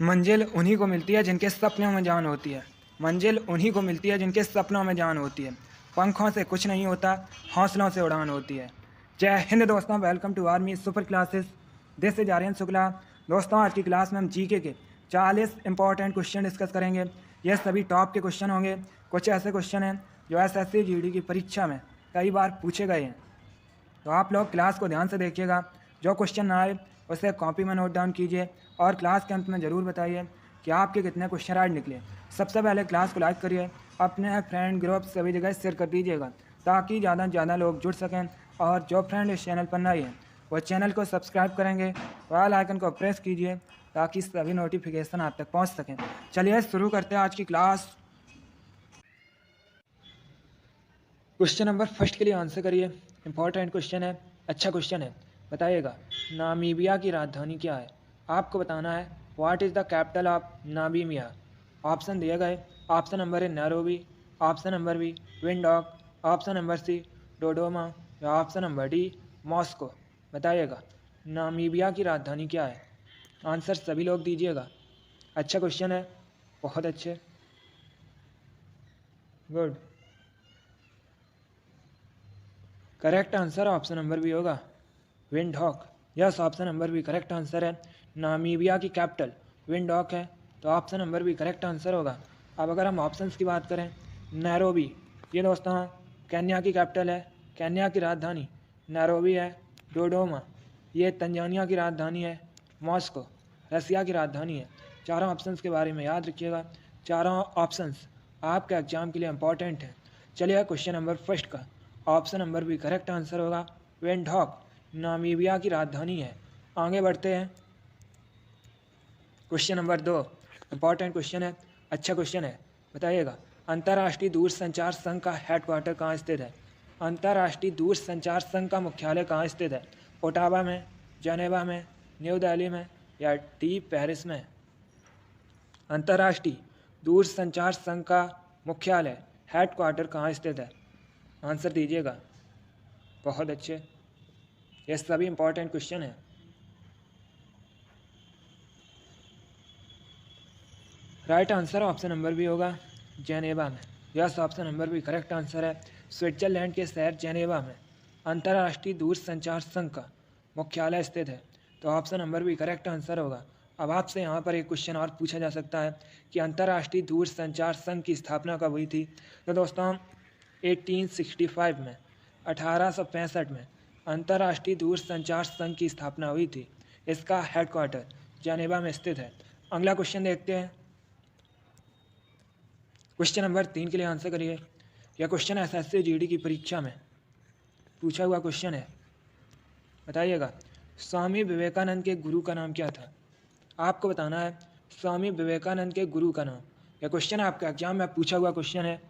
मंजिल उन्हीं को मिलती है जिनके सपनों में जान होती है। मंजिल उन्हीं को मिलती है जिनके सपनों में जान होती है। पंखों से कुछ नहीं होता, हौसलों से उड़ान होती है। जय हिंद दोस्तों, welcome to army super classes. This is Aryan Shukla. दोस्तों, आज की क्लास में हम जीके के 40 इंपॉर्टेंट क्वेश्चन डिस्कस करेंगे। ये सभी टॉप के क्वेश्चन होंगे। कुछ ऐसे क्वेश्चन हैं जो एसएससी जीडी की परीक्षा में कई बार पूछे गए हैं, तो आप लोग क्लास को ध्यान से देखिएगा। जो क्वेश्चन ना आए उसे कॉपी में नोट डाउन कीजिए और क्लास के अंत में ज़रूर बताइए कि आपके कितने क्वेश्चन आज निकले। सबसे पहले क्लास को लाइक करिए, अपने फ्रेंड ग्रुप सभी जगह शेयर कर दीजिएगा ताकि ज़्यादा से ज़्यादा लोग जुड़ सकें। और जो फ्रेंड इस चैनल पर नए हैं वो चैनल को सब्सक्राइब करेंगे, बेल आइकन को प्रेस कीजिए ताकि सभी नोटिफिकेशन आप तक पहुँच सकें। चलिए शुरू करते हैं आज की क्लास। क्वेश्चन नंबर फर्स्ट के लिए आंसर करिए। इंपॉर्टेंट क्वेश्चन है, अच्छा क्वेश्चन है। बताइएगा, नामीबिया की राजधानी क्या है? आपको बताना है what is the capital of Namibia. Option दिए गए। Option number A Nairobi, option number B Windhoek, option number C Dodoma या ऑप्शन नंबर डी मॉस्को। बताइएगा, नामीबिया की राजधानी क्या है? आंसर सभी लोग दीजिएगा। अच्छा क्वेश्चन है, बहुत अच्छे, good. Correct answer option number B होगा, Windhoek. Yes, option number B correct answer है। नामीबिया की कैपिटल विंडहॉक है, तो option number B correct answer होगा। अब अगर हम ऑप्शंस की बात करें, नैरोबी, ये दोस्तों केन्या की कैपिटल है, केन्या की राजधानी नैरोबी है। डोडोमा, ये तंजानिया की राजधानी है। मॉस्को, रसिया की राजधानी है। चारों ऑप्शंस के बारे में याद रखिएगा। चारों ऑप्शंस आपके एग्जाम के लिए इंपॉर्टेंट हैं। चलिए क्वेश्चन नंबर फर्स्ट का option number B correct answer होगा, विंडहॉक नामीबिया की राजधानी है। आगे बढ़ते हैं। क्वेश्चन नंबर 2 इंपॉर्टेंट क्वेश्चन है, अच्छा क्वेश्चन है। बताइएगा, अंतर्राष्ट्रीय दूरसंचार संघ का हेडक्वार्टर कहाँ स्थित है? अंतर्राष्ट्रीय दूरसंचार संघ का मुख्यालय कहाँ स्थित है? ओटावा में, जेनेवा में, न्यू दिल्ली में या डी पेरिस में? अंतर्राष्ट्रीय दूरसंचार संघ का मुख्यालय हेडक्वार्टर कहाँ स्थित है? आंसर दीजिएगा। बहुत अच्छे, ये सभी इंपॉर्टेंट क्वेश्चन है। Right answer option number B होगा, जेनेवा में। Yes, option number B correct answer है। स्विट्जरलैंड के शहर जेनेवा में अंतर्राष्ट्रीय दूरसंचार संघ का मुख्यालय स्थित है, तो option number B correct answer होगा। अब आपसे यहाँ पर एक क्वेश्चन और पूछा जा सकता है कि अंतर्राष्ट्रीय दूरसंचार संघ की स्थापना कब हुई थी? तो दोस्तों 1865 में, 1865 में अंतर्राष्ट्रीय दूरसंचार संघ की स्थापना हुई थी। इसका हेडक्वार्टर जेनेवा में स्थित है। अगला क्वेश्चन देखते हैं। क्वेश्चन नंबर 3 के लिए आंसर करिए। यह क्वेश्चन एसएससी जीडी की परीक्षा में पूछा हुआ क्वेश्चन है। बताइएगा, स्वामी विवेकानंद के गुरु का नाम क्या था? आपको बताना है स्वामी विवेकानंद के गुरु का नाम। यह क्वेश्चन आपके एग्जाम में पूछा हुआ क्वेश्चन है।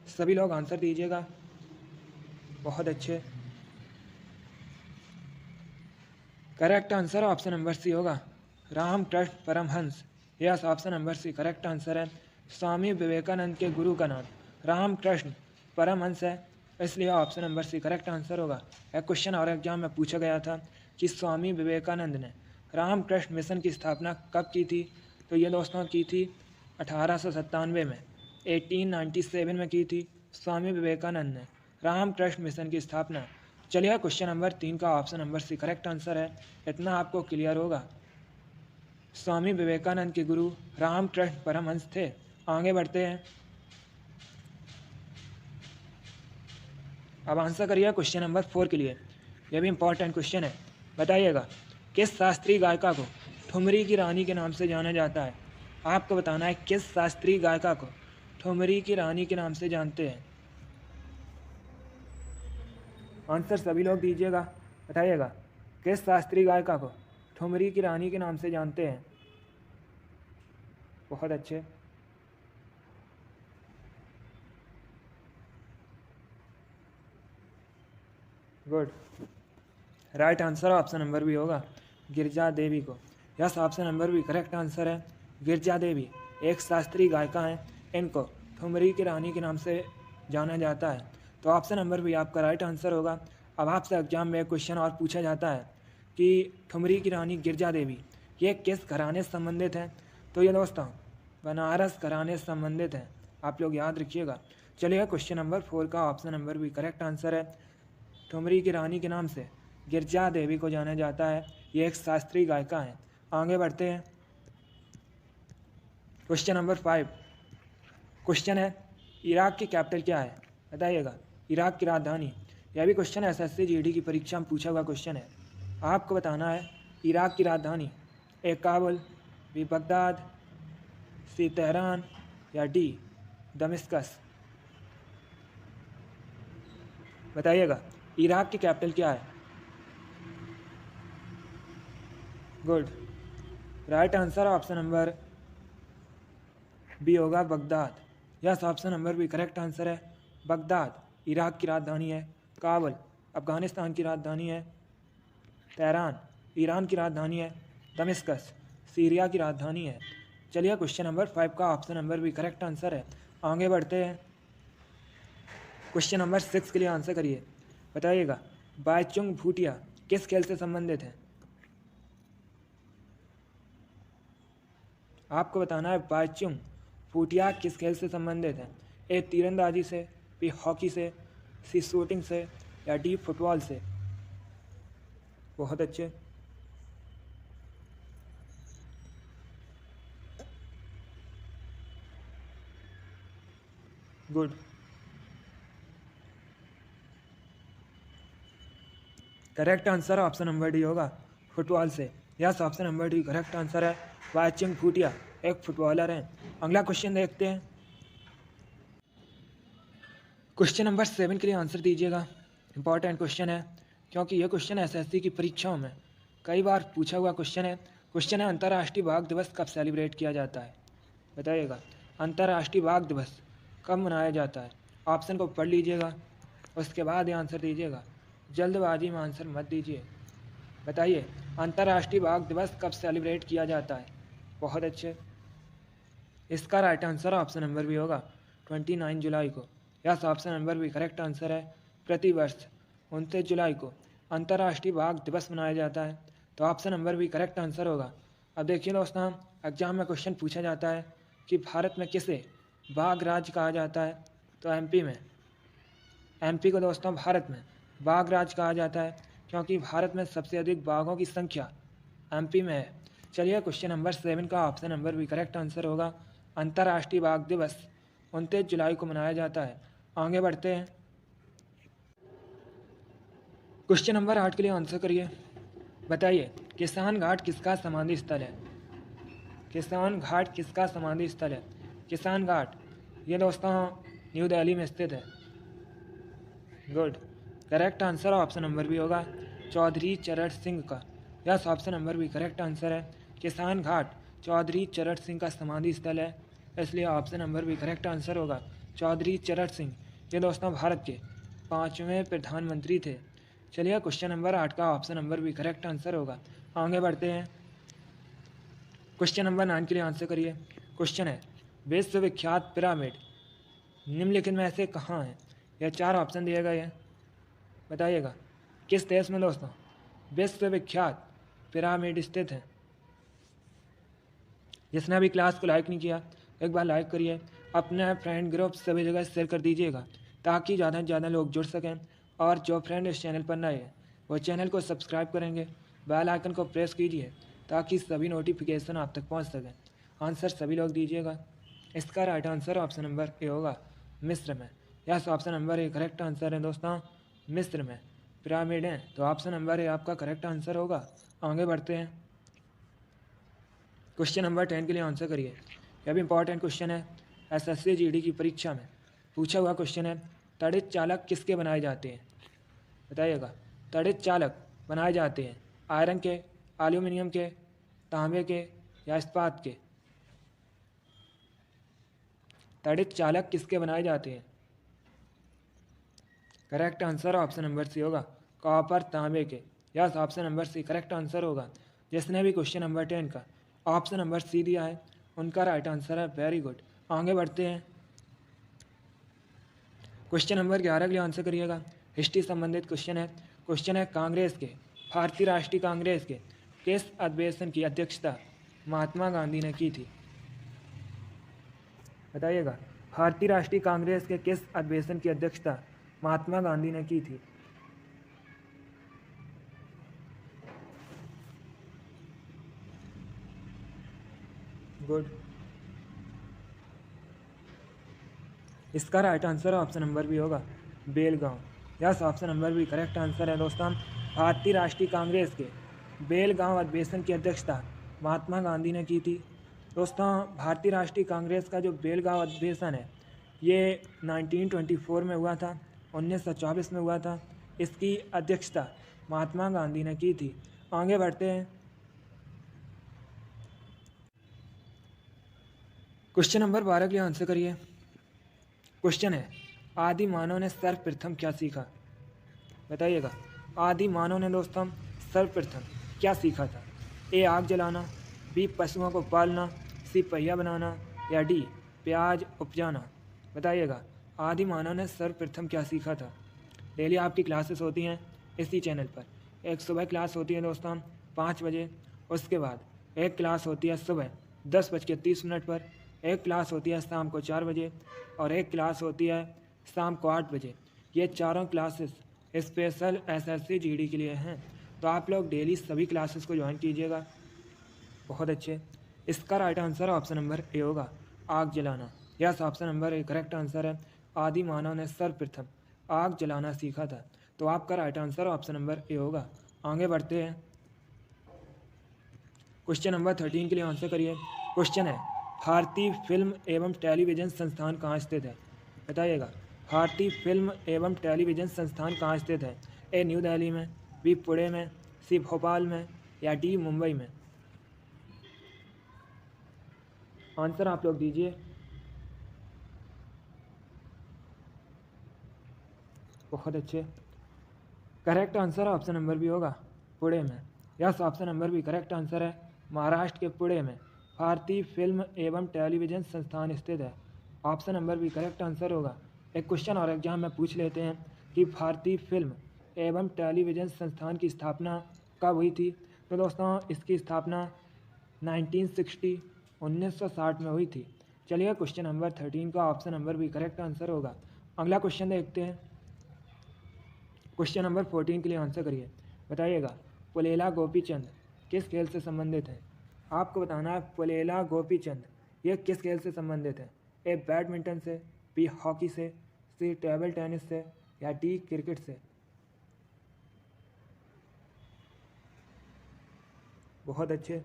सभी लोग आंसर दीजिएगा। बहुत अच्छे, correct answer option number C होगा, Ramakrishna Paramahamsa. Yes, option number C correct answer है। स्वामी विवेकानंद के गुरु का नाम रामकृष्ण परमहंस है, इसलिए option number C correct answer होगा। एक क्वेश्चन और एग्जाम में पूछा गया था कि स्वामी विवेकानंद ने रामकृष्ण मिशन की स्थापना कब की थी? तो ये दोस्तों की थी 1897 में, 1897 में की थी स्वामी विवेकानंद ने रामकृष्ण मिशन की स्थापना। चलिए क्वेश्चन नंबर 3 का option number C correct answer है। इतना आपको क्लियर होगा। स्वामी विवेकानंद के गुरु रामकृष्ण परमहंस थे। आगे बढ़ते हैं। अब आंसर करिए क्वेश्चन नंबर 4 के लिए। यह भी इंपॉर्टेंट क्वेश्चन है। बताइएगा, किस शास्त्रीय गायिका को ठुमरी की रानी के नाम से जाना जाता है? आपको बताना है किस शास्त्रीय गायिका को ठुमरी की रानी के नाम से जानते हैं। आंसर सभी लोग दीजिएगा। बताइएगा, किस शास्त्रीय गायिका को ठुमरी की रानी के नाम से जानते हैं? बहुत अच्छे, good. Right answer option number B होगा, गिरजा देवी को। Yes, option number B correct answer है। गिरजा देवी एक शास्त्रीय गायिका हैं। इनको ठुमरी की रानी के नाम से जाना जाता है, तो ऑप्शन नंबर बी आपका राइट आंसर होगा। अब आपसे एग्जाम में एक क्वेश्चन और पूछा जाता है कि ठुमरी की रानी गिरजा देवी ये किस घराने से संबंधित हैं? तो ये दोस्तों बनारस घराने से संबंधित है, आप लोग याद रखिएगा। चलिए क्वेश्चन नंबर 4 का option number B correct answer है। ठुमरी की रानी के नाम से गिरजा देवी को जाना जाता है। ये एक शास्त्रीय गायिका है। आगे बढ़ते हैं। क्वेश्चन नंबर 5 क्वेश्चन है इराक की कैपिटल क्या है, बताइएगा। इराक की राजधानी, यह भी क्वेश्चन एसएससी जीडी की परीक्षा में पूछा हुआ क्वेश्चन है। आपको बताना है इराक की राजधानी A Kabul, B Baghdad, C Tehran या डी दमिश्कस। बताइएगा इराक की कैपिटल क्या है। Good, right answer option number B होगा Baghdad. Yes, option number B correct answer है। बगदाद इराक की राजधानी है। काबुल अफगानिस्तान की राजधानी है। तेहरान ईरान की राजधानी है। दमिश्कस सीरिया की राजधानी है। चलिए क्वेश्चन नंबर 5 का option number B correct answer है। आगे बढ़ते हैं। क्वेश्चन नंबर 6 के लिए आंसर करिए। बताइएगा बाईचुंग भूटिया किस खेल से संबंधित है। आपको बताना है बाईचुंग भूटिया किस खेल से संबंधित है। ए तीरंदाजी से, बी हॉकी से, सी शूटिंग से या डी फुटबॉल से। बहुत अच्छे, good. Correct answer option number D होगा फुटबॉल से। Yes, option number D correct answer है। बाईचुंग भूटिया एक फुटबॉलर हैं। अगला क्वेश्चन देखते हैं। क्वेश्चन नंबर 7 के लिए आंसर दीजिएगा। इंपॉर्टेंट क्वेश्चन है क्योंकि यह क्वेश्चन एसएससी की परीक्षाओं में कई बार पूछा हुआ क्वेश्चन है। क्वेश्चन है अंतर्राष्ट्रीय बाघ दिवस कब सेलिब्रेट किया जाता है। बताइएगा अंतर्राष्ट्रीय बाघ दिवस कब मनाया जाता है। ऑप्शन को पढ़ लीजिएगा, उसके बाद ये आंसर दीजिएगा। जल्दबाजी में आंसर मत दीजिए। बताइए अंतर्राष्ट्रीय बाघ दिवस कब सेलिब्रेट किया जाता है। बहुत अच्छे, इसका राइट आंसर ऑप्शन नंबर भी होगा 29 जुलाई को। यस, ऑप्शन नंबर भी करेक्ट आंसर है। प्रतिवर्ष 29 जुलाई को अंतर्राष्ट्रीय बाघ दिवस मनाया जाता है, तो ऑप्शन नंबर भी करेक्ट आंसर होगा। अब देखिए दोस्तों, एग्जाम में क्वेश्चन पूछा जाता है कि भारत में किसे बाघ राज्य कहा जाता है, तो एमपी को दोस्तों भारत में बाघ राज्य कहा जाता है क्योंकि भारत में सबसे अधिक बाघों की संख्या एमपी में है। चलिए क्वेश्चन नंबर 7 का ऑप्शन नंबर भी करेक्ट आंसर होगा। अंतर्राष्ट्रीय बाघ दिवस 29 जुलाई को मनाया जाता है। आगे बढ़ते हैं। क्वेश्चन नंबर 8 के लिए आंसर करिए। बताइए किसान घाट किसका समाधि स्थल है। किसान घाट किसका समाधि स्थल है। किसान घाट ये दोस्तों न्यू दिल्ली में स्थित है। Good, correct answer option number भी होगा चौधरी चरण सिंह का। यस, ऑप्शन नंबर भी करेक्ट आंसर है। किसान घाट चौधरी चरण सिंह का समाधि स्थल है, इसलिए ऑप्शन नंबर भी करेक्ट आंसर होगा चौधरी चरण सिंह। ये दोस्तों भारत के 5वें प्रधानमंत्री थे। चलिए क्वेश्चन नंबर 8 का ऑप्शन नंबर भी करेक्ट आंसर होगा। आगे बढ़ते हैं। क्वेश्चन नंबर 9 के लिए आंसर करिए। क्वेश्चन है विश्वविख्यात पिरामिड निम्नलिखित में से कहाँ है। यह 4 ऑप्शन दिए गए हैं। बताइएगा किस देश में दोस्तों विश्वविख्यात पिरामिड स्थित है। जिसने अभी क्लास को लाइक नहीं किया एक बार लाइक करिए, अपने फ्रेंड ग्रुप सभी जगह शेयर कर दीजिएगा ताकि ज़्यादा से ज़्यादा लोग जुड़ सकें। और जो फ्रेंड इस चैनल पर नए हैं वो चैनल को सब्सक्राइब करेंगे, बेल आइकन को प्रेस कीजिए ताकि सभी नोटिफिकेशन आप तक पहुंच सकें। आंसर सभी लोग दीजिएगा। इसका right answer option number A होगा मिस्र में। Yes, option number A correct answer है दोस्तों, मिस्र में पिरामिड हैं, तो ऑप्शन नंबर ए आपका करेक्ट आंसर होगा। आगे बढ़ते हैं। क्वेश्चन नंबर 10 के लिए आंसर करिए। यह भी इंपॉर्टेंट क्वेश्चन है, एसएससी जीडी की परीक्षा में पूछा हुआ क्वेश्चन है। तड़ित चालक किसके बनाए जाते हैं। बताइएगा तड़ित चालक बनाए जाते हैं आयरन के, एल्यूमिनियम के, तांबे के या इस्पात के। तड़ित चालक किसके बनाए जाते हैं। Correct answer option number C होगा कॉपर तांबे के। Yes, option number C correct answer होगा। जिसने भी क्वेश्चन नंबर 10 का ऑप्शन नंबर सी दिया है उनका राइट आंसर है। वेरी गुड, आगे बढ़ते हैं। क्वेश्चन नंबर 11 के लिए आंसर करिएगा। हिस्ट्री संबंधित क्वेश्चन है। क्वेश्चन है कांग्रेस के, भारतीय राष्ट्रीय कांग्रेस के किस अधिवेशन की अध्यक्षता महात्मा गांधी ने की थी। बताइएगा। भारतीय राष्ट्रीय कांग्रेस के किस अधिवेशन की अध्यक्षता महात्मा गांधी ने की थी? गुड। इसका right answer option number B होगा, Belgaum. Yes, option number B correct answer है दोस्तों। भारतीय राष्ट्रीय कांग्रेस के बेलगांव अधिवेशन की अध्यक्षता महात्मा गांधी ने की थी। दोस्तों, भारतीय राष्ट्रीय कांग्रेस का जो बेलगांव अधिवेशन है ये 1924 में हुआ था, 1924 में हुआ था। इसकी अध्यक्षता महात्मा गांधी ने की थी। आगे बढ़ते हैं। क्वेश्चन नंबर 12 के लिए आंसर करिए। क्वेश्चन है, आदि मानव ने सर्वप्रथम क्या सीखा? बताइएगा। आदि मानव ने दोस्तों सर्वप्रथम क्या सीखा था? ए आग जलाना, बी पशुओं को पालना, सी पहिया बनाना, या डी प्याज उपजाना। बताइएगा। आदि मानव ने सर्वप्रथम क्या सीखा था? डेली आपकी क्लासेस होती हैं इसी चैनल पर। एक सुबह क्लास होती है दोस्तों 5 बजे, उसके बाद एक क्लास होती है सुबह 10:30 पर, एक क्लास होती है शाम को 4 बजे, और एक क्लास होती है शाम को 8 बजे। ये चारों क्लासेस स्पेशल एसएससी जीडी के लिए हैं, तो आप लोग डेली सभी क्लासेस को ज्वाइन कीजिएगा। बहुत अच्छे। इसका right answer option number A होगा, आग जलाना। Yes, option number A correct answer है। आदि मानव ने सर्वप्रथम आग जलाना सीखा था, तो आपका right answer option number A होगा। आगे बढ़ते हैं। क्वेश्चन नंबर 13 के लिए आंसर करिए। क्वेश्चन है, भारतीय फिल्म एवं टेलीविज़न संस्थान कहाँ स्थित है? बताइएगा। भारतीय फिल्म एवं टेलीविज़न संस्थान कहाँ स्थित है? ए न्यू दिल्ली में, बी पुणे में, सी भोपाल में, या डी मुंबई में। आंसर आप लोग दीजिए। बहुत अच्छे। Correct answer option number B होगा, पुणे में। Yes, option number B correct answer है। महाराष्ट्र के पुणे में भारतीय फिल्म एवं टेलीविज़न संस्थान स्थित है। Option number B correct answer होगा। एक क्वेश्चन और एग्जाम में पूछ लेते हैं कि भारतीय फिल्म एवं टेलीविज़न संस्थान की स्थापना कब हुई थी? तो दोस्तों, इसकी स्थापना 1960 में हुई थी। चलिए, क्वेश्चन नंबर 13 का option number B correct answer होगा। अगला क्वेश्चन देखते हैं। क्वेश्चन नंबर 14 के लिए आंसर करिए। बताइएगा। पुलेला गोपीचंद किस खेल से संबंधित है? आपको बताना है पुलेला गोपीचंद ये किस खेल से संबंधित है? ए बैडमिंटन से, बी हॉकी से, सी टेबल टेनिस से, या डी क्रिकेट से। बहुत अच्छे।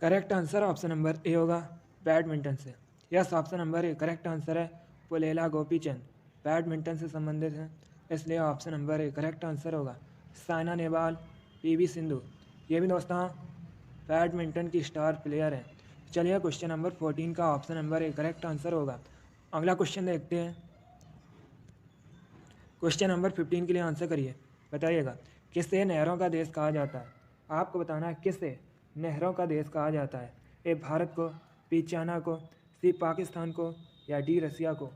Correct answer option number A होगा, बैडमिंटन से। Yes, option number A correct answer है। पुलेला गोपीचंद बैडमिंटन से संबंधित हैं, इसलिए option number A correct answer होगा। साइना नेहवाल, पीवी सिंधु, ये भी दोस्तों बैडमिंटन की स्टार प्लेयर हैं। चलिए, क्वेश्चन नंबर 14 का option number A correct answer होगा। अगला क्वेश्चन देखते हैं। क्वेश्चन नंबर 15 के लिए आंसर करिए। बताइएगा। किसे नहरों का देश कहा जाता है? आपको बताना है किसे नहरों का देश कहा जाता है। ए भारत को, बी चाइना को, सी पाकिस्तान को, या डी रसिया को।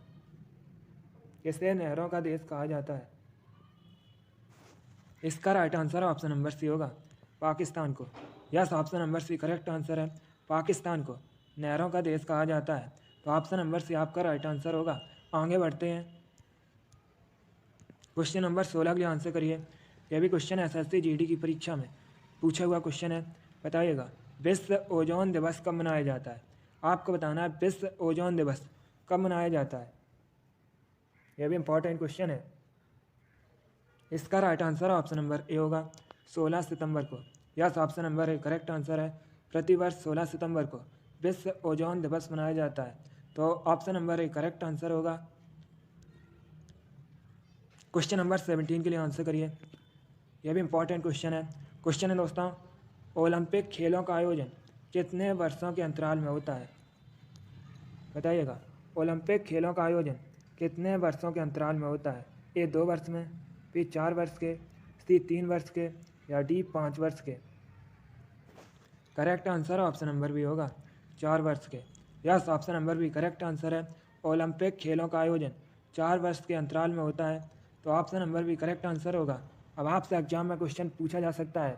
किसे नहरों का देश कहा जाता है? इसका right answer option number C होगा, पाकिस्तान को। Yes, option number C correct answer है। पाकिस्तान को नहरों का देश कहा जाता है, तो ऑप्शन नंबर सी आपका राइट आंसर होगा। आगे बढ़ते हैं। क्वेश्चन नंबर 16 के लिए आंसर करिए। यह भी क्वेश्चन एसएससी जीडी की परीक्षा में पूछा हुआ क्वेश्चन है। बताइएगा। विश्व ओजोन दिवस कब मनाया जाता है? आपको बताना है विश्व ओजोन दिवस कब मनाया जाता है। यह भी इंपॉर्टेंट क्वेश्चन है। इसका right answer option number A होगा, 16 सितंबर को। Yes, option number A correct answer है। प्रतिवर्ष 16 सितंबर को विश्व ओजोन दिवस मनाया जाता है, तो option number A correct answer होगा। क्वेश्चन नंबर 17 के लिए आंसर करिए। यह भी इंपॉर्टेंट क्वेश्चन है। क्वेश्चन है दोस्तों, ओलंपिक खेलों का आयोजन कितने वर्षों के अंतराल में होता है? बताइएगा। ओलंपिक खेलों का आयोजन कितने वर्षों के अंतराल में होता है? ए 2 वर्ष में, बी 4 वर्ष के, सी 3 वर्ष के, या डी 5 वर्ष के। Correct answer option number B होगा, 4 वर्ष के। Yes, option number B correct answer है। ओलंपिक खेलों का आयोजन 4 वर्ष के अंतराल में होता है, तो option number B correct answer होगा। अब आपसे एग्जाम में क्वेश्चन पूछा जा सकता है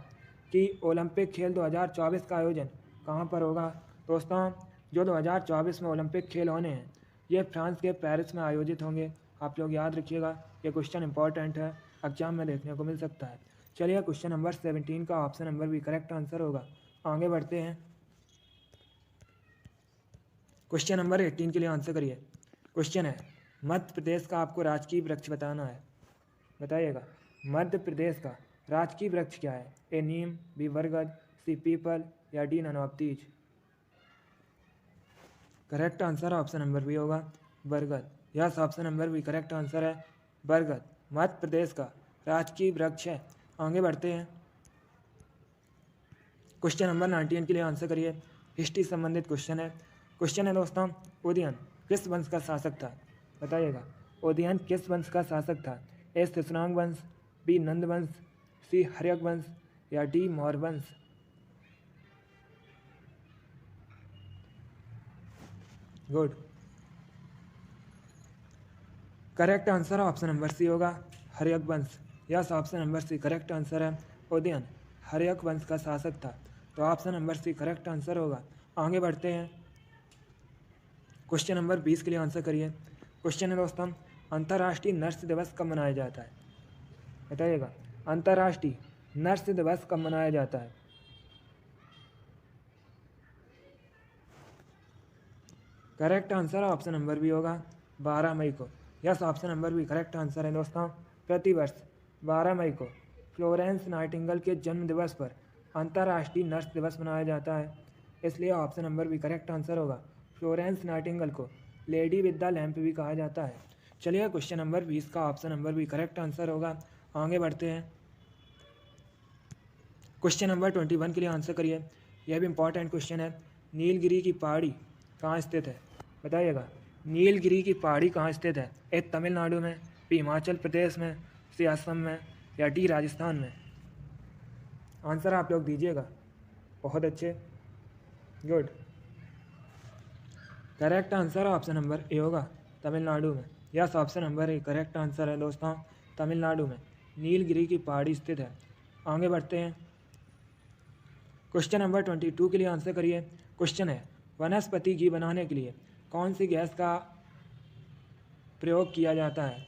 कि ओलंपिक खेल 2024 का आयोजन कहाँ पर होगा? दोस्तों, जो 2024 में ओलंपिक खेल होने हैं ये फ्रांस के पेरिस में आयोजित होंगे। आप लोग याद रखिएगा, ये क्वेश्चन इंपॉर्टेंट है, एग्जाम में देखने को मिल सकता है। चलिए क्वेश्चन नंबर 17 का ऑप्शन नंबर भी करेक्ट आंसर होगा। आगे बढ़ते हैं। क्वेश्चन नंबर 18 के लिए आंसर करिए। क्वेश्चन है, मध्य प्रदेश का आपको राजकीय वृक्ष बताना है। बताइएगा, मध्य प्रदेश का राजकीय वृक्ष क्या है? ए नीम, बी बरगद, सी पीपल या D none of these. Correct answer option number B होगा, बरगद। Yes, option number B correct answer है, बरगद मध्य प्रदेश का राजकीय वृक्ष है। आगे बढ़ते हैं। क्वेश्चन नंबर 19 के लिए आंसर करिए। हिस्ट्री संबंधित क्वेश्चन है। क्वेश्चन है दोस्तों, उदयन किस वंश का शासक था? बताइएगा, उदयन किस वंश का शासक था? ए शिशुनाग वंश, बी नंद वंश, सी हर्यक वंश या डी मौर्य वंश। Good, correct answer option number C होगा, हर्यक वंश। Yes, option number C correct answer है, उदयन हर्यक वंश का शासक था। तो option number C correct answer होगा। आगे बढ़ते हैं। क्वेश्चन नंबर 20 के लिए आंसर करिए। क्वेश्चन है दोस्तों, अंतर्राष्ट्रीय नर्स दिवस कब मनाया जाता है? बताइएगा, अंतर्राष्ट्रीय नर्स दिवस कब मनाया जाता है? करेक्ट आंसर ऑप्शन नंबर भी होगा, 12 मई को। यस, ऑप्शन नंबर भी करेक्ट आंसर है दोस्तों। प्रतिवर्ष 12 मई को फ्लोरेंस नाइटिंगेल के जन्म दिवस पर अंतर्राष्ट्रीय नर्स दिवस मनाया जाता है, इसलिए ऑप्शन नंबर भी करेक्ट आंसर होगा। फ्लोरेंस नाइटिंगेल को लेडी विद द लैंप भी कहा जाता है। चलिए क्वेश्चन नंबर 20 का ऑप्शन नंबर भी करेक्ट आंसर होगा। आगे बढ़ते हैं। क्वेश्चन नंबर 21 के लिए आंसर करिए। यह भी इंपॉर्टेंट क्वेश्चन है। नीलगिरी की पहाड़ी कहाँ स्थित है? बताइएगा, नीलगिरी की पहाड़ी कहाँ स्थित है? ए तमिलनाडु में, बी हिमाचल प्रदेश में, सी असम में या डी राजस्थान में। आंसर आप लोग दीजिएगा। बहुत अच्छे, good. Correct answer option number A होगा, तमिलनाडु में। Yes, option number A correct answer है दोस्तों, तमिलनाडु में नीलगिरी की पहाड़ी स्थित है। आगे बढ़ते हैं। क्वेश्चन नंबर 22 के लिए आंसर करिए। क्वेश्चन है, वनस्पति घी बनाने के लिए कौन सी गैस का प्रयोग किया जाता है?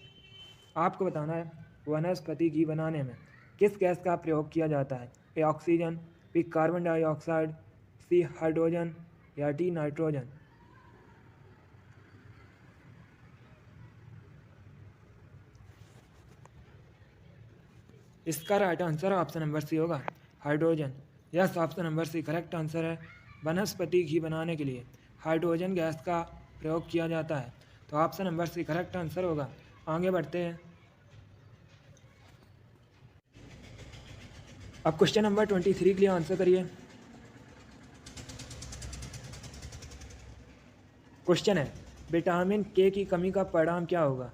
आपको बताना है, वनस्पति घी बनाने में किस गैस का प्रयोग किया जाता है? A oxygen, B carbon dioxide, C hydrogen या डी नाइट्रोजन। इसका right answer option number C होगा, hydrogen. Yes, option number C correct answer है। वनस्पति घी बनाने के लिए हाइड्रोजन गैस का प्रयोग किया जाता है। तो option number C correct answer होगा। आगे बढ़ते हैं। अब क्वेश्चन नंबर 23 के लिए आंसर करिए। क्वेश्चन है, विटामिन के की कमी का परिणाम क्या होगा?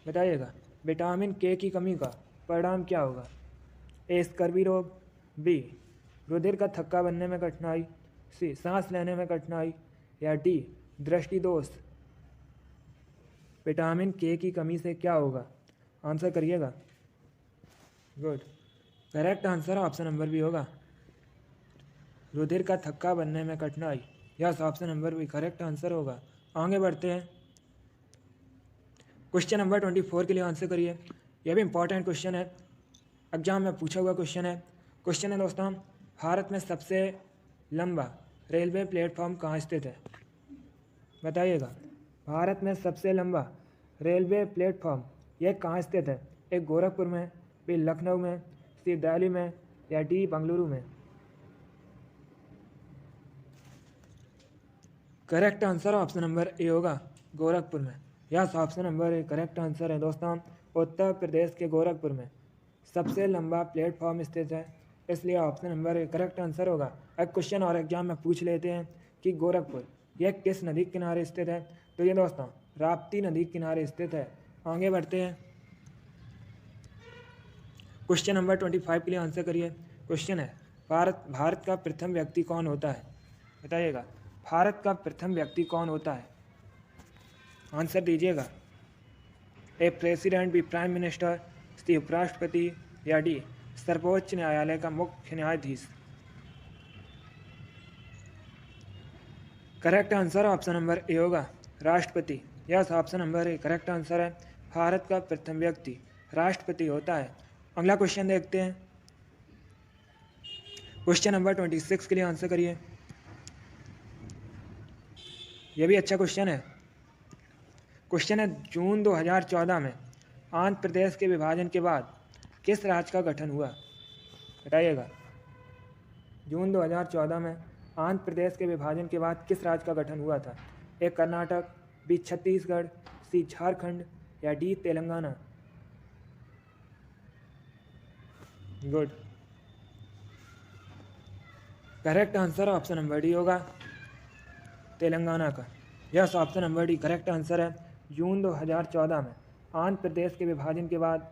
बताइएगा, विटामिन के की कमी का परिणाम क्या होगा? ए स्कर्वी रोग, बी रुधिर का थक्का बनने में कठिनाई, सी सांस लेने में कठिनाई या डी दृष्टि दोष। विटामिन के की कमी से क्या होगा? आंसर करिएगा। Good, correct answer option number भी होगा, रुधिर का थक्का बनने में कठिनाई। यस, ऑप्शन नंबर भी करेक्ट आंसर होगा। आगे बढ़ते हैं। क्वेश्चन नंबर 24 के लिए आंसर करिए। यह भी इंपॉर्टेंट क्वेश्चन है, एग्जाम में पूछा हुआ क्वेश्चन है। क्वेश्चन है दोस्तों, भारत में सबसे लंबा रेलवे प्लेटफॉर्म कहाँ स्थित है? बताइएगा, भारत में सबसे लंबा रेलवे प्लेटफॉर्म यह कहाँ स्थित है? ए गोरखपुर में, बी लखनऊ में, सी दिल्ली में या डी बेंगलुरु में। Correct answer option number A होगा, गोरखपुर में। Yes, option number A correct answer है दोस्तों। उत्तर प्रदेश के गोरखपुर में सबसे लंबा प्लेटफॉर्म स्थित है, इसलिए option number A correct answer होगा। एक क्वेश्चन और एग्जाम में पूछ लेते हैं कि गोरखपुर यह किस नदी के किनारे स्थित है? तो ये दोस्तों राप्ती नदी के किनारे स्थित है। आगे बढ़ते हैं। क्वेश्चन नंबर 25 के लिए आंसर करिए। क्वेश्चन है, भारत का प्रथम व्यक्ति कौन होता है? बताइएगा, भारत का प्रथम व्यक्ति कौन होता है? आंसर दीजिएगा। ए प्रेसिडेंट, बी प्राइम मिनिस्टर, सी उपराष्ट्रपति या डी सर्वोच्च न्यायालय का मुख्य न्यायाधीश। Correct answer option number A होगा राष्ट्रपति। Yes, option number A correct answer है। भारत का प्रथम व्यक्ति राष्ट्रपति होता है। अगला क्वेश्चन देखते हैं। क्वेश्चन नंबर 26 के लिए आंसर करिए। यह भी अच्छा क्वेश्चन है। क्वेश्चन है, जून 2014 में आंध्र प्रदेश के विभाजन के बाद किस राज्य का गठन हुआ? बताइएगा। जून 2014 में आंध्र प्रदेश के विभाजन के बाद किस राज्य का गठन हुआ था? ए कर्नाटक, बी छत्तीसगढ़, सी झारखंड या D Telangana? Good. Correct answer option number D होगा तेलंगाना का। Yes, option number D correct answer है। जून 2014 में आंध्र प्रदेश के विभाजन के बाद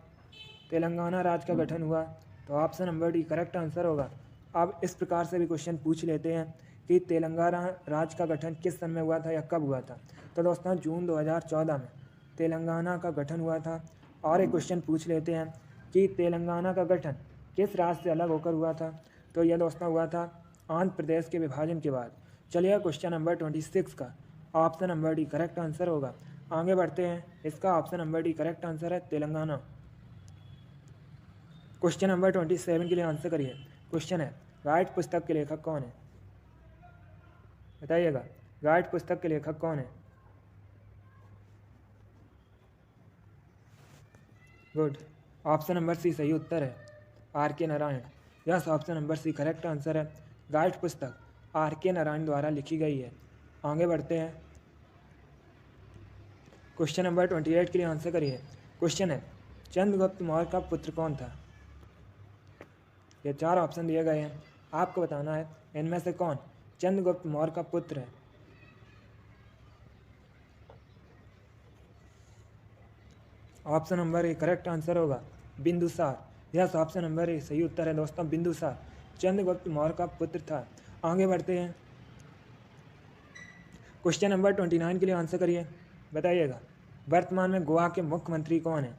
तेलंगाना राज्य का गठन हुआ, तो option number D correct answer होगा। अब इस प्रकार से भी क्वेश्चन पूछ लेते हैं कि तेलंगाना राज्य का गठन किस सन में हुआ था या कब हुआ था? तो दोस्तों, जून 2014 में तेलंगाना का गठन हुआ था। और एक क्वेश्चन पूछ लेते हैं कि तेलंगाना का गठन किस राज्य से अलग होकर हुआ था? तो यह दोस्तों हुआ था आंध्र प्रदेश के विभाजन के बाद। चलिए क्वेश्चन नंबर 26 का option number D correct answer होगा। आगे बढ़ते हैं। इसका option number D correct answer है तेलंगाना। क्वेश्चन नंबर 27 के लिए आंसर करिए। क्वेश्चन है, गाइड पुस्तक के लेखक कौन है? बताइएगा, गाइड पुस्तक के लेखक कौन है? गुड। ऑप्शन नंबर सी सही उत्तर है, R K Narayan. Yes, option number C correct answer है। गाइड पुस्तक आर के नारायण द्वारा लिखी गई है। आगे बढ़ते हैं। क्वेश्चन नंबर 28 के लिए आंसर करिए। क्वेश्चन है, चंद्रगुप्त मौर्य का पुत्र कौन था? ये 4 ऑप्शन दिए गए हैं, आपको बताना है इनमें से कौन चंद्रगुप्त मौर्य का पुत्र है। Option number A correct answer होगा Bindusara. Yes, option number A सही उत्तर है दोस्तों, बिंदुसार चंद्रगुप्त मौर्य का पुत्र था। आगे बढ़ते हैं। क्वेश्चन नंबर 29 के लिए आंसर करिए। बताइएगा, वर्तमान में गोवा के मुख्यमंत्री कौन है?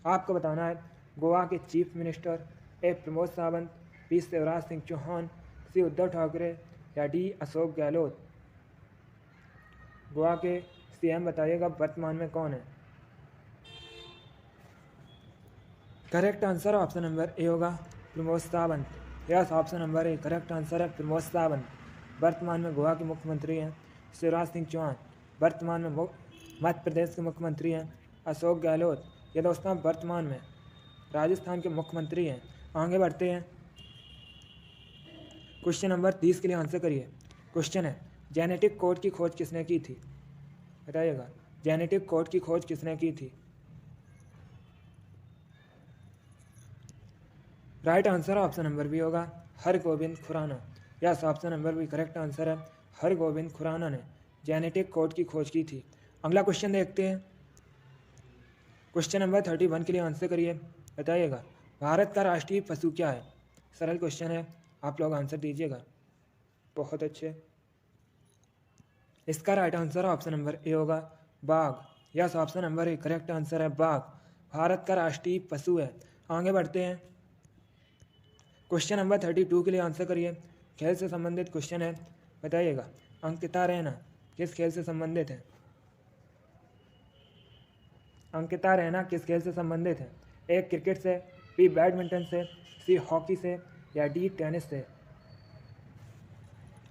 आपको बताना है गोवा के chief minister A Pramod Sawant, B Shivraj Singh Chouhan, C Uddhav Thackeray या डी अशोक गहलोत? गोवा के सीएम बताइएगा वर्तमान में कौन है? Correct answer option number A होगा Pramod Sawant. Yes, option number A correct answer है प्रमोद सावंत। वर्तमान में गोवा के मुख्यमंत्री हैं। शिवराज सिंह चौहान वर्तमान में मध्य प्रदेश के मुख्यमंत्री हैं। अशोक गहलोत ये दोस्तों वर्तमान में राजस्थान के मुख्यमंत्री हैं। आगे बढ़ते हैं। क्वेश्चन नंबर 30 के लिए आंसर करिए। क्वेश्चन है, जेनेटिक कोड की खोज किसने की थी? बताइएगा, जेनेटिक कोड की खोज किसने की थी? Right answer option number B होगा Hargobind Khorana. Yes, option number B correct answer है, हरगोविंद खुराना ने जेनेटिक कोड की खोज की थी। अगला क्वेश्चन देखते हैं। क्वेश्चन नंबर 31 के लिए आंसर करिए। बताइएगा, भारत का राष्ट्रीय पशु क्या है? सरल क्वेश्चन है, आप लोग आंसर दीजिएगा। बहुत अच्छे। इसका right answer option number A होगा बाघ। Yes, option number A correct answer है बाघ, भारत का राष्ट्रीय पशु है। आगे बढ़ते हैं। क्वेश्चन नंबर 32 के लिए आंसर करिए। खेल से संबंधित क्वेश्चन है। बताइएगा, अंकिता रैना किस खेल से संबंधित है? अंकिता रैना किस खेल से संबंधित है? ए क्रिकेट से, बी बैडमिंटन से, सी हॉकी से या डी टेनिस से?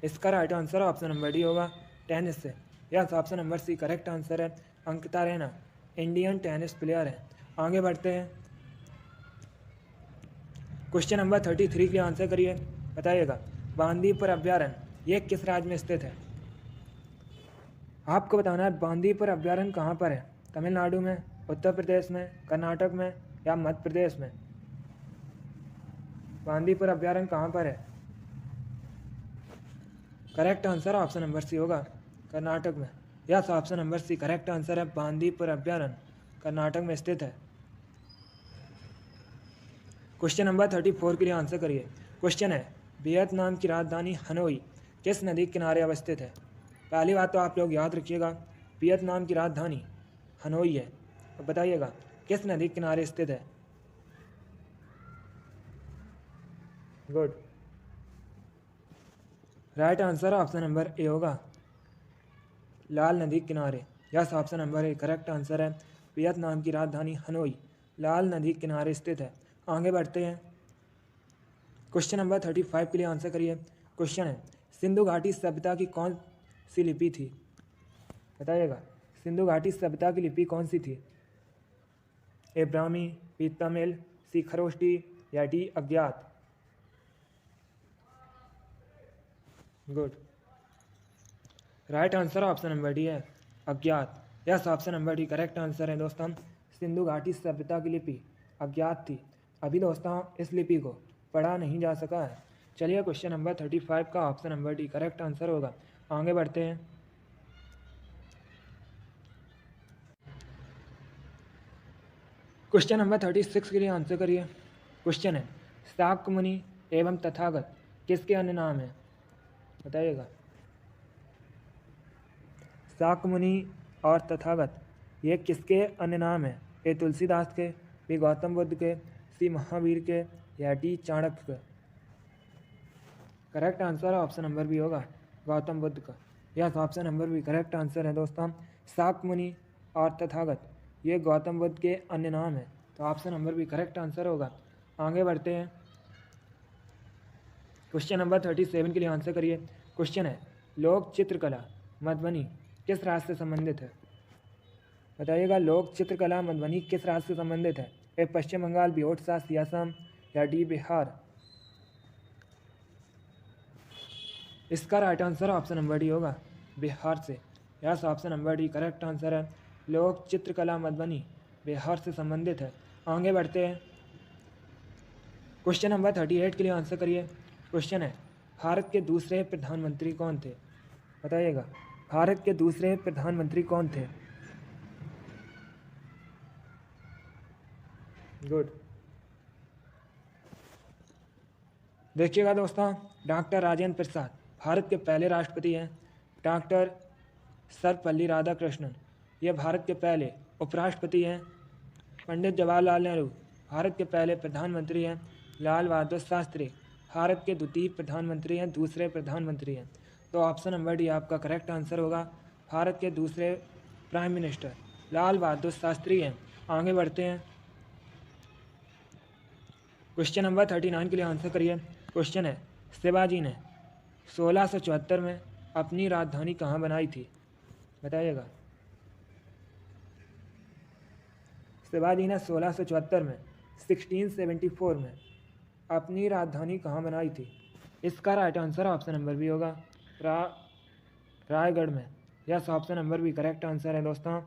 इसका right answer option number D होगा टेनिस से। Yes, option number C correct answer है, Ankita Raina Indian tennis player है। आगे बढ़ते हैं। क्वेश्चन नंबर 33 के लिए आंसर करिए। बताइएगा, बांदीपुर अभ्यारण्य ये किस राज्य में स्थित है? आपको बताना है बांदीपुर अभ्यारण्य कहाँ पर है? तमिलनाडु में, उत्तर प्रदेश में, कर्नाटक में या मध्य प्रदेश में? बांदीपुर अभ्यारण्य कहाँ पर है? Correct answer option number C होगा कर्नाटक में। Yes, option number C correct answer है, बांदीपुर अभ्यारण्य कर्नाटक में स्थित है। क्वेश्चन नंबर 34 के लिए आंसर करिए। क्वेश्चन है, वियतनाम की राजधानी हनोई किस नदी के किनारे अवस्थित है? पहली बात तो आप लोग याद रखिएगा, वियतनाम की राजधानी हनोई है। अब बताइएगा किस नदी के किनारे स्थित है? Good. Right answer option number A होगा लाल नदी किनारे। Yes, option number A correct answer है। वियतनाम की राजधानी हनोई लाल नदी किनारे स्थित है। आगे बढ़ते हैं, क्वेश्चन नंबर 35 के लिए आंसर करिए। क्वेश्चन है, सिंधु घाटी सभ्यता की कौन सी लिपि थी? बताइएगा, सिंधु घाटी सभ्यता की लिपि कौन सी थी? ए ब्राह्मी, बी तमिल, सी खरोष्टी या डी अज्ञात? Good, right answer option number D है अज्ञात। Yes, option number D correct answer है दोस्तों। सिंधु घाटी सभ्यता की लिपि अज्ञात थी। अभी दोस्तों इस लिपि को पढ़ा नहीं जा सका है। चलिए क्वेश्चन नंबर 35 का option number D correct answer होगा। आगे बढ़ते हैं, क्वेश्चन नंबर 36 के लिए आंसर करिए। क्वेश्चन है, शाक्य मुनि एवं तथागत किसके अन्य नाम हैं? बताइएगा, शाक्य मुनि और तथागत ये किसके अन्य नाम हैं? ए तुलसीदास के, बी गौतम बुद्ध के, सी महावीर के या डी चाणक्य के? Correct answer option number B होगा गौतम बुद्ध का। Yes, option number B correct answer है दोस्तों। शाक्य मुनि और तथागत ये गौतम बुद्ध के अन्य नाम हैं, तो option number B correct answer होगा। आगे बढ़ते हैं, क्वेश्चन नंबर 37 के लिए आंसर करिए। क्वेश्चन है, लोक चित्रकला मधुबनी किस राज्य से संबंधित है? बताइएगा, लोक चित्रकला मधुबनी किस राज्य से संबंधित है? ए पश्चिम बंगाल, बी ओडिशा, सी असम या डी बिहार? इसका right answer option number D होगा बिहार से। Yes, option number D correct answer है। लोक चित्रकला मधुबनी बिहार से संबंधित है। आगे बढ़ते हैं, क्वेश्चन नंबर 38 के लिए आंसर करिए। क्वेश्चन है, भारत के दूसरे प्रधानमंत्री कौन थे? बताइएगा, भारत के दूसरे प्रधानमंत्री कौन थे? गुड, देखिएगा दोस्तों, डॉक्टर राजेंद्र प्रसाद भारत के पहले राष्ट्रपति हैं। डॉक्टर सर्वपल्ली राधाकृष्णन ये भारत के पहले उपराष्ट्रपति हैं। पंडित जवाहरलाल नेहरू भारत के पहले प्रधानमंत्री हैं। लाल बहादुर शास्त्री भारत के द्वितीय प्रधानमंत्री हैं, दूसरे प्रधानमंत्री हैं। तो ऑप्शन नंबर डी आपका करेक्ट आंसर होगा। भारत के दूसरे प्राइम मिनिस्टर लाल बहादुर शास्त्री हैं। आगे बढ़ते हैं, क्वेश्चन नंबर 39 के लिए आंसर करिए। क्वेश्चन है, शिवाजी ने 1674 में अपनी राजधानी कहाँ बनाई थी? बताइएगा, शिवाजी ने 1674 में 1674 में अपनी राजधानी कहाँ बनाई थी? इसका right answer option number B होगा रायगढ़ में। Yes, option number B correct answer है दोस्तों।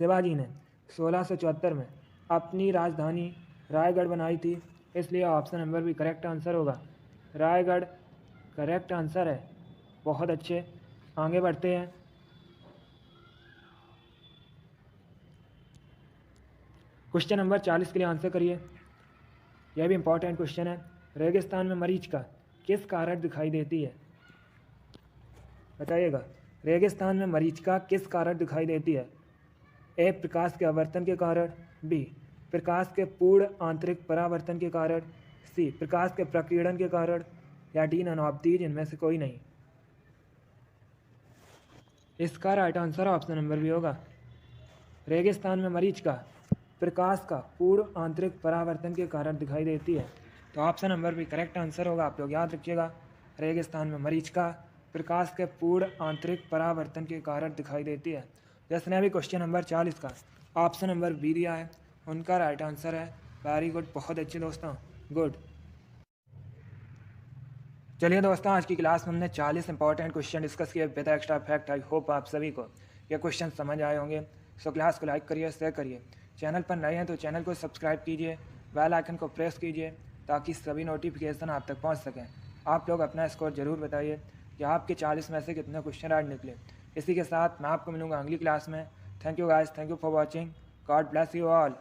शिवाजी ने 1674 में अपनी राजधानी रायगढ़ बनाई थी, इसलिए option number B correct answer होगा रायगढ़। करेक्ट आंसर है, बहुत अच्छे। आगे बढ़ते हैं, क्वेश्चन नंबर 40 के लिए आंसर करिए। यह भी इंपॉर्टेंट क्वेश्चन है। रेगिस्तान में मरीचिका किस कारण दिखाई देती है? बताइएगा, रेगिस्तान में मरीचिका किस कारण दिखाई देती है? ए प्रकाश के आवर्तन के कारण, बी प्रकाश के पूर्ण आंतरिक परावर्तन के कारण, सी प्रकाश के प्रकीर्णन के कारण या डी नन ऑफ दीज इनमें से कोई नहीं। इसका right answer option number B होगा। रेगिस्तान में मरीचिका प्रकाश का पूर्ण आंतरिक परावर्तन के कारण दिखाई देती है, तो option number B correct answer होगा। आप लोग याद रखिएगा, रेगिस्तान में मरीचिका प्रकाश के पूर्ण आंतरिक परावर्तन के कारण दिखाई देती है। जिसने भी क्वेश्चन नंबर 40 का ऑप्शन नंबर बी दिया है उनका राइट आंसर है। वेरी गुड, बहुत अच्छे दोस्तों, गुड। चलिए दोस्तों, आज की क्लास में हमने 40 इंपॉर्टेंट क्वेश्चन डिस्कस किए with extra fact. I hope आप सभी को ये क्वेश्चन समझ आए होंगे। सो क्लास को लाइक करिए, शेयर करिए। चैनल पर नए हैं तो चैनल को सब्सक्राइब कीजिए, बेल आइकन को प्रेस कीजिए ताकि सभी नोटिफिकेशन आप तक पहुंच सकें। आप लोग अपना स्कोर ज़रूर बताइए कि आपके 40 में से कितने क्वेश्चन आज निकले। इसी के साथ मैं आपको मिलूंगा अगली क्लास में। Thank you guys, thank you for watching. God bless you all.